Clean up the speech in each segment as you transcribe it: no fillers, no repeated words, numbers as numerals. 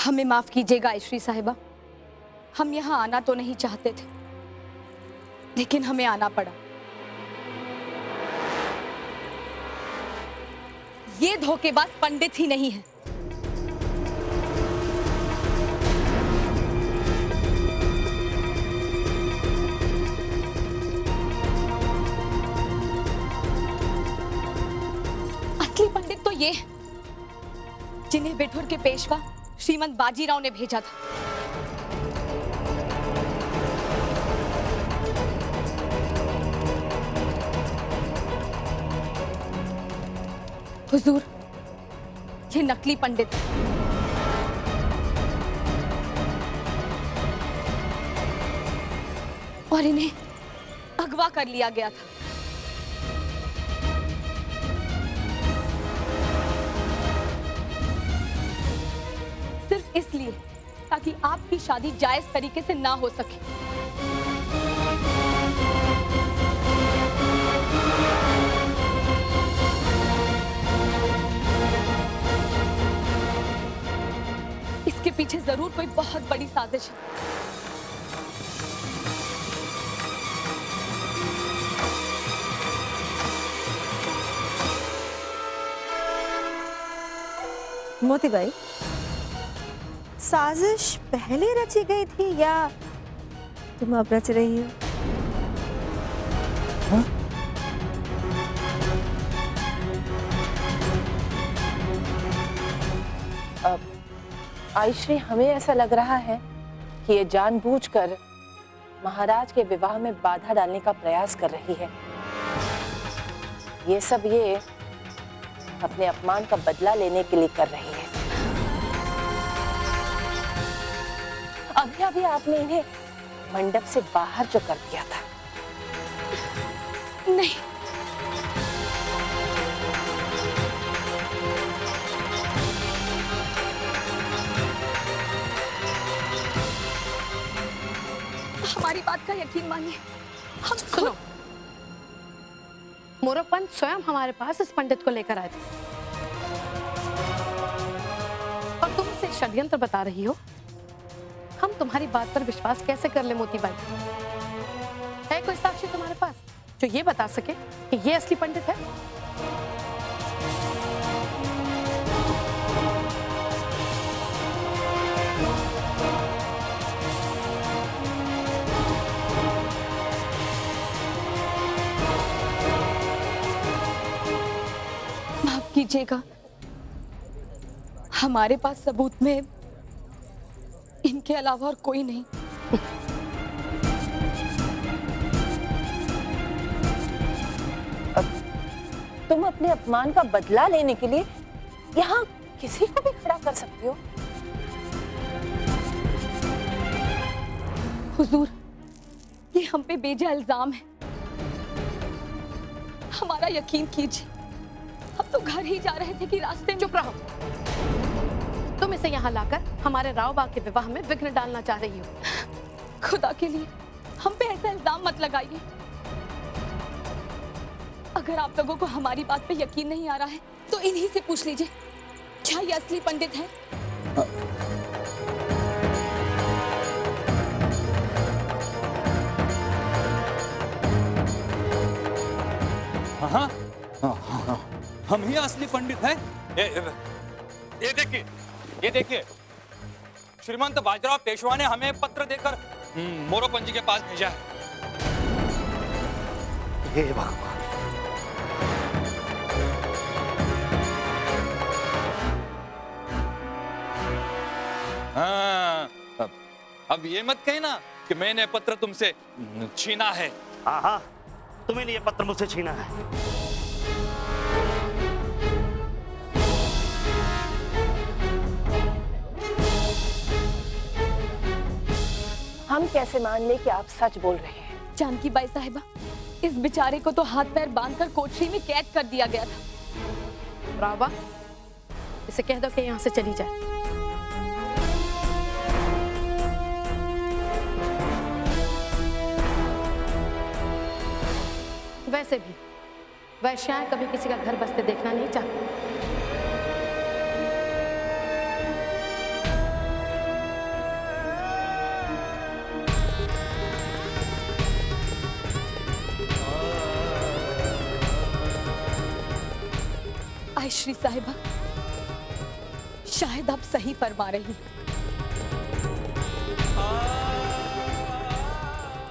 हमें माफ कीजिएगा आयश्री साहिबा, हम यहाँ आना तो नहीं चाहते थे, लेकिन हमें आना पड़ा। ये धोखेबाज पंडित ही नहीं है। असली पंडित तो ये है जिन्हें बिठूर के पेशवा श्रीमंत बाजीराव ने भेजा था। हुजूर, ये नकली पंडित है। और इन्हें अगवा कर लिया गया था। सिर्फ इसलिए ताकि आपकी शादी जायज तरीके से ना हो सके। इसके पीछे जरूर कोई बहुत बड़ी साजिश है। मोती भाई, साजिश पहले रची गई थी या तुम अब रच रही हो? आयश्री, हमें ऐसा लग रहा है कि ये जानबूझकर महाराज के विवाह में बाधा डालने का प्रयास कर रही है। ये अपने अपमान का बदला लेने के लिए कर रही है। अभी अभी आपने इन्हें मंडप से बाहर जो कर दिया था। नहीं, हमारी बात का यकीन मानिए। हम सुनो, मोरोपंत स्वयं हमारे पास इस पंडित को लेकर आए थे और तुम इसे षड्यंत्र बता रही हो। हम तुम्हारी बात पर विश्वास कैसे कर ले मोतीबाई? है कोई साक्षी तुम्हारे पास जो ये बता सके कि ये असली पंडित है? माफ कीजिएगा, हमारे पास सबूत में इनके अलावा और कोई नहीं। तुम अपने अपमान का बदला लेने के लिए यहाँ किसी को भी खड़ा कर सकती हो। हुजूर, ये हम पे बेजा इल्जाम है। हमारा यकीन कीजिए, हम तो घर ही जा रहे थे कि रास्ते में। चुप रहो। तुम इसे यहाँ लाकर हमारे राव बाग के विवाह में विघ्न डालना चाह रही हो। खुदा के लिए हम पे ऐसा इल्जाम मत लगाइए। अगर आप लोगों को हमारी बात पे यकीन नहीं आ रहा है तो इन्हीं से पूछ लीजिए, क्या ये असली पंडित है? हाँ, हम ही असली पंडित हैं। ये देखिए, श्रीमंत बाजीराव पेशवा ने हमें पत्र देकर मोरोपंत जी के पास भेजा है। हे भगवान, हाँ, अब ये मत कहना कि मैंने पत्र तुमसे छीना है। हाँ हाँ, तुम्हें ये पत्र मुझसे छीना है। हम कैसे मान ले कि आप सच बोल रहे हैं? जानकी बाई साहिबा, इस बेचारे को तो हाथ पैर बांधकर कोठरी में कैद कर दिया गया था। रावा, इसे कह दो कि यहाँ से चली जाए। वैसे भी वैश्याएं कभी किसी का घर बसते देखना नहीं चाहती। आयश्री साहिबा, शायद आप सही फरमा रही,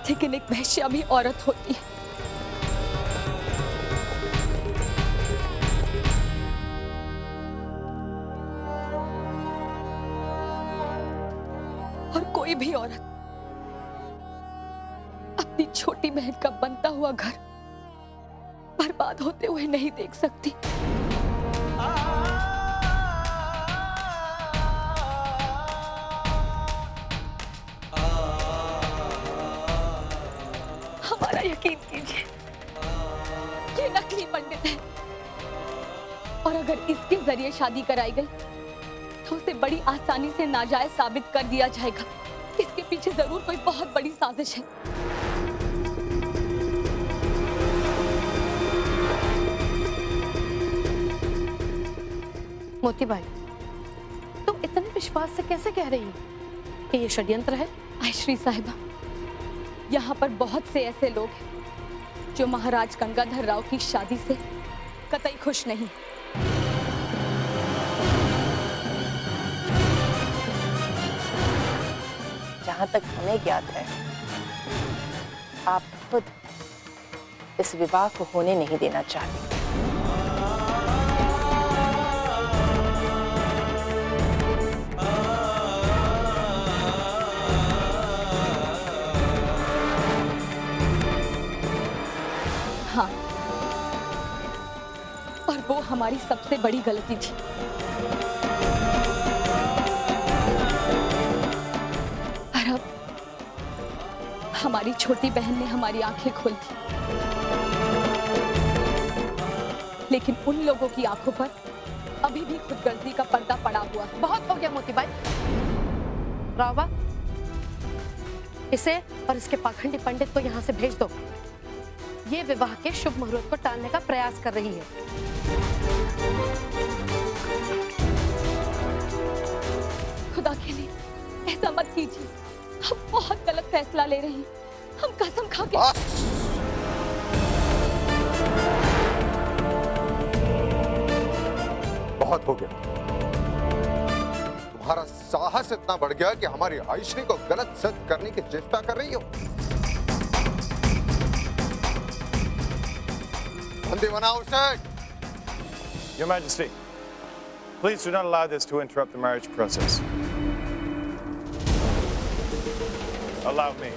लेकिन एक वैश्या भी औरत होती है। और कोई भी औरत अपनी छोटी बहन का बनता हुआ घर बर्बाद होते हुए नहीं देख सकती। हमारा यकीन कीजिए, ये नकली पंडित है, और अगर इसके जरिए शादी कराई गई तो उसे बड़ी आसानी से नाजायज साबित कर दिया जाएगा। इसके पीछे जरूर कोई बहुत बड़ी साजिश है। मोतीबाई, तुम इतने विश्वास से कैसे कह रही हो कि ये षड्यंत्र है? आयश्री साहिबा, यहाँ पर बहुत से ऐसे लोग हैं जो महाराज गंगाधर राव की शादी से कतई खुश नहीं। जहां तक हमें ज्ञात है, आप खुद इस विवाह को होने नहीं देना चाहती। हाँ, और वो हमारी सबसे बड़ी गलती थी। और अब हमारी छोटी बहन ने हमारी आंखें खोल दी, लेकिन उन लोगों की आंखों पर अभी भी खुदगर्जी का पर्दा पड़ा हुआ है। बहुत हो गया मोतीबाई। रावा, इसे और इसके पाखंडी पंडित को यहाँ से भेज दो। ये विवाह के शुभ मुहूर्त को टालने का प्रयास कर रही है। खुदा के लिए ऐसा मत कीजिए, हम बहुत गलत फैसला ले रही हैं। हम कसम खा के बहुत हो गया। तुम्हारा साहस इतना बढ़ गया कि हमारी आयश्री को गलत सिद्ध करने की चेष्टा कर रही हो। बंदी बनाओ उसे। Your Majesty, please do not allow this to interrupt the marriage process. Allow me.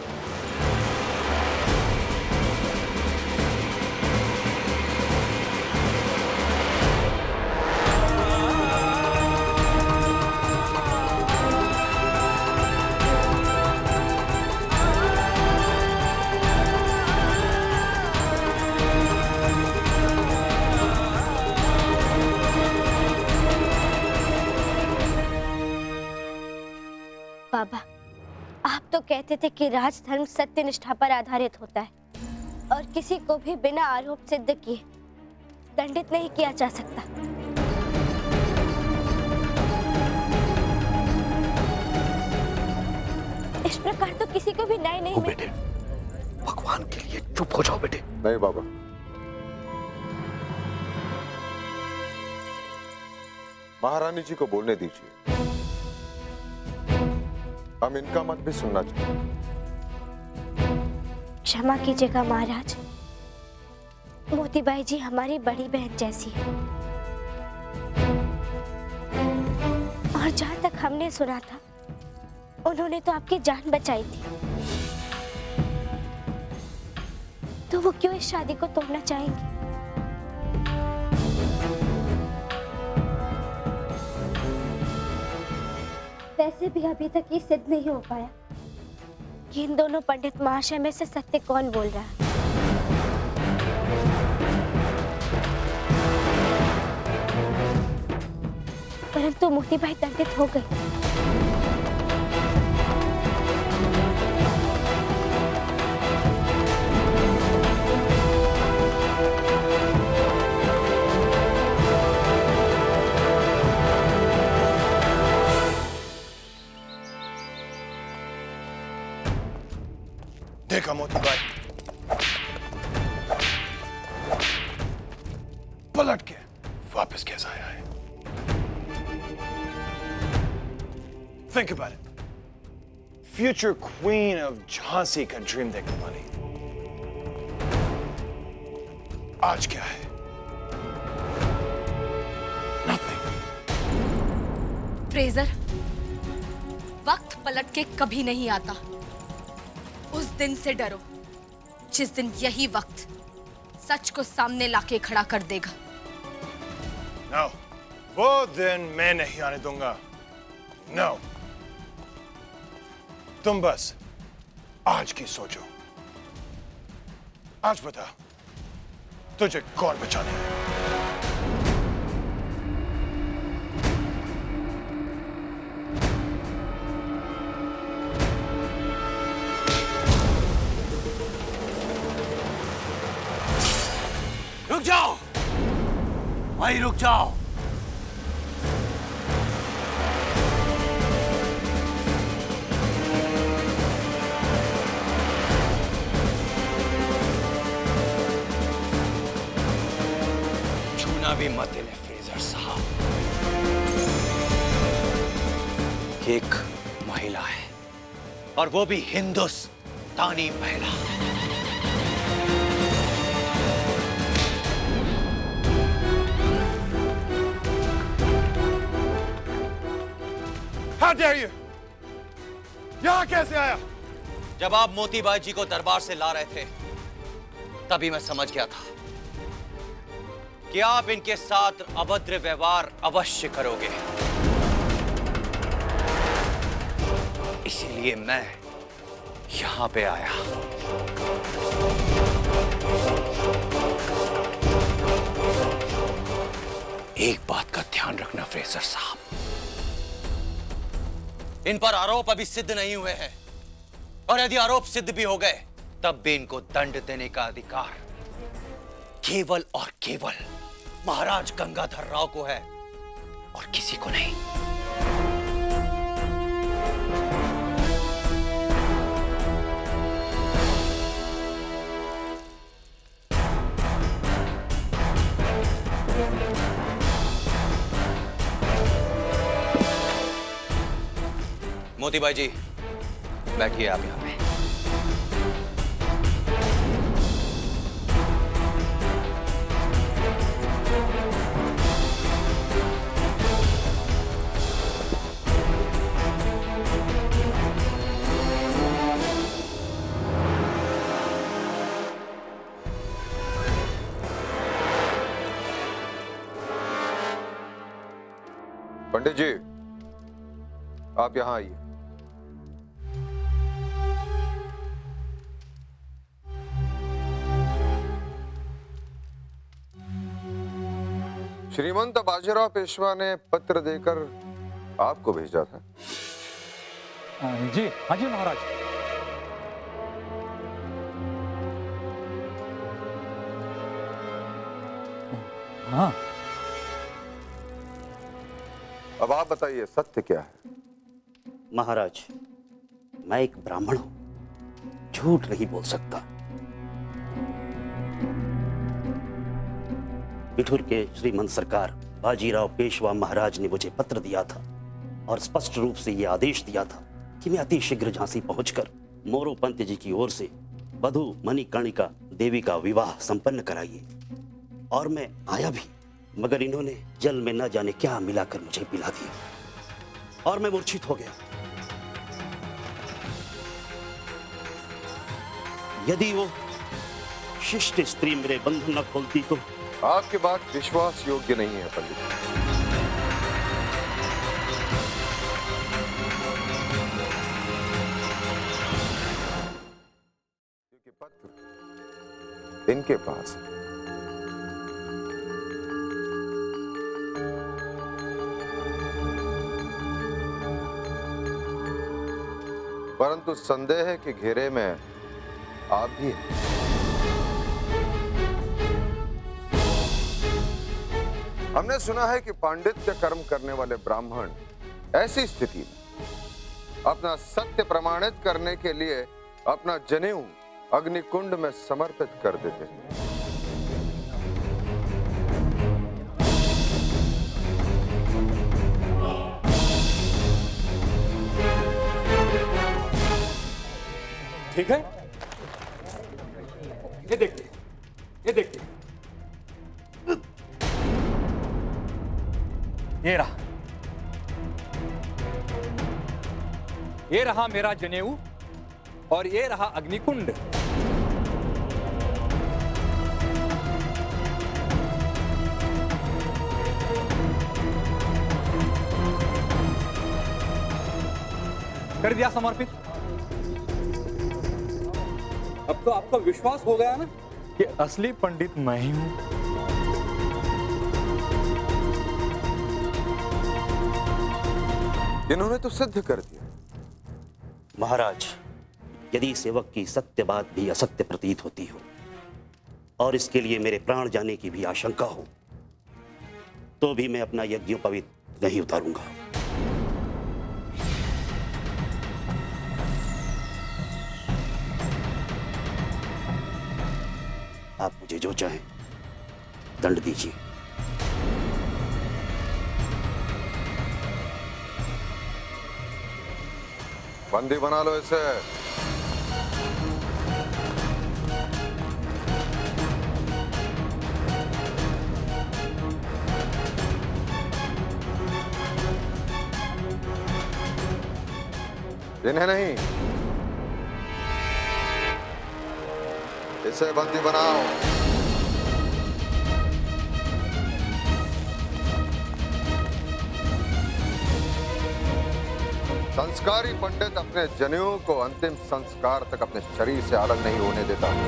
बाबा, आप तो कहते थे कि राजधर्म सत्य निष्ठा पर आधारित होता है और किसी को भी बिना आरोप सिद्ध किए दंडित नहीं किया जा सकता। इस प्रकार तो किसी को भी न्याय नहीं बेटे, भगवान के लिए चुप हो जाओ बेटे। नहीं बाबा, महारानी जी को बोलने दीजिए। हम इनका मत भी सुनना चाहिए। क्षमा कीजिएगा महाराज, मोतीबाई जी हमारी बड़ी बहन जैसी है, और जहां तक हमने सुना था उन्होंने तो आपकी जान बचाई थी, तो वो क्यों इस शादी को तोड़ना चाहेंगे? वैसे भी अभी तक ये सिद्ध नहीं हो पाया कि इन दोनों पंडित महाशय में से सत्य कौन बोल रहा है। परंतु मोतीबाई दंडित हो गई। देखा मोतीबाई, पलट के वापस कैसा आया है? Think about it. Future queen of Jhansi का ड्रीम देखने वाली आज क्या है? Nothing. फ्रेजर, वक्त पलट के कभी नहीं आता। उस दिन से डरो जिस दिन यही वक्त सच को सामने लाके खड़ा कर देगा। No, वो दिन मैं नहीं आने दूंगा। No. तुम बस आज की सोचो। आज बता, तुझे कौन बचाने है? रुक जाओ, वहीं रुक जाओ। छूना भी मत इन्हें फ्रेजर साहब। एक महिला है और वो भी हिंदुस्तानी महिला। How dare you? यहाँ कैसे आया? जब आप मोतीबाई जी को दरबार से ला रहे थे, तभी मैं समझ गया था कि आप इनके साथ अभद्र व्यवहार अवश्य करोगे। इसीलिए मैं यहां पे आया। एक बात का ध्यान रखना फ्रेजर साहब, इन पर आरोप अभी सिद्ध नहीं हुए हैं, और यदि आरोप सिद्ध भी हो गए तब भी इनको दंड देने का अधिकार केवल और केवल महाराज गंगाधर राव को है और किसी को नहीं। मोतीबाई जी, बैठिए आप यहां पे। पंडित जी, आप यहां आइए। श्रीमंत बाजीराव पेशवा ने पत्र देकर आपको भेजा था। जी हाँ जी महाराज। हाँ, अब आप बताइए, सत्य क्या है? महाराज, मैं एक ब्राह्मण हूं, झूठ नहीं बोल सकता। बिठूर के श्रीमंत सरकार बाजीराव पेशवा महाराज ने मुझे पत्र दिया था और स्पष्ट रूप से यह आदेश दिया था कि मैं अति शीघ्र झांसी पहुंचकर मोरोपंत जी की ओर से वधु मणिकर्णिका देवी का विवाह संपन्न कराइए। और मैं आया भी, मगर इन्होंने जल में न जाने क्या मिलाकर मुझे पिला दिया और मैं मूर्छित हो गया। यदि वो शिष्ट स्त्री मेरे बंधन न खोलती तो। आपकी बात विश्वास योग्य नहीं है पंडित। क्योंकि पत्र इनके पास है। परंतु संदेह के घेरे में आप भी हैं। हमने सुना है कि पांडित्य कर्म करने वाले ब्राह्मण ऐसी स्थिति में अपना सत्य प्रमाणित करने के लिए अपना जनेऊ अग्निकुंड में समर्पित कर देते हैं। ठीक है? ये देखिए, ये देखिए, ये रहा, ये रहा मेरा जनेऊ और ये रहा अग्निकुंड। कर दिया समर्पित। अब तो आपको विश्वास हो गया ना कि असली पंडित मैं ही हूं। इन्होंने तो सिद्ध कर दिया। महाराज, यदि सेवक की सत्य बात भी असत्य प्रतीत होती हो और इसके लिए मेरे प्राण जाने की भी आशंका हो, तो भी मैं अपना यज्ञोपवीत नहीं उतारूंगा। आप मुझे जो चाहें दंड दीजिए। बंदी बना लो इसे। इन्हें नहीं, इसे बंदी बनाओ। संस्कारी पंडित अपने जनेऊ को अंतिम संस्कार तक अपने शरीर से अलग नहीं होने देता। ले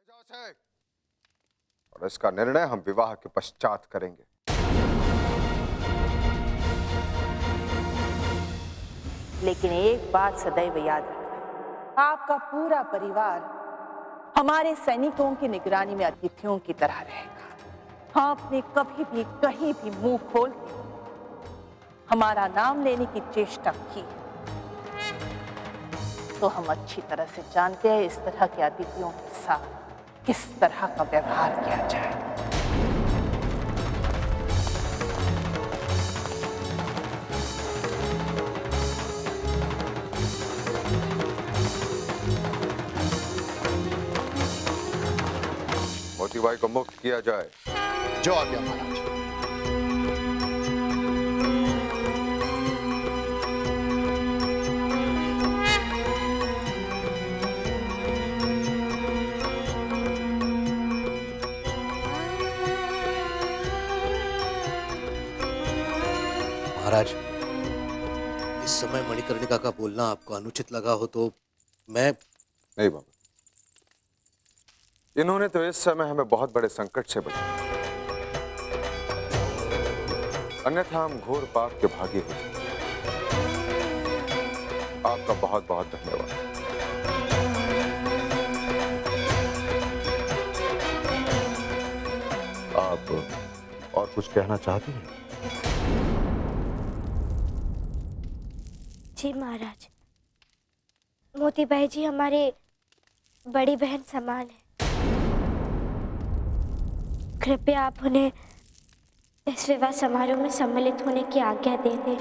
जाओ इसे। और इसका निर्णय हम विवाह के पश्चात करेंगे। लेकिन एक बात सदैव याद रखना, आपका पूरा परिवार हमारे सैनिकों की निगरानी में अतिथियों की तरह रहेगा। आपने कभी भी कहीं भी मुंह खोल हमारा नाम लेने की चेष्टा की तो हम अच्छी तरह से जानते हैं इस तरह के अतिथियों के साथ किस तरह का व्यवहार किया जाए। मोतीबाई को मुक्त किया जाए। जो आज्ञा महाराज। महाराज, इस समय मणिकर्णिका का बोलना आपको अनुचित लगा हो तो मैं नहीं बाबा, इन्होंने तो इस समय हमें बहुत बड़े संकट से बचाया, अन्यथा हम घोर पाप के भागी हो सकते। आपका बहुत बहुत धन्यवाद। आप और कुछ कहना चाहती हैं? जी महाराज, मोतीबाई जी हमारे बड़ी बहन समान है। कृपया आप उन्हें इस विवाह समारोह में सम्मिलित होने की आज्ञा दे दें।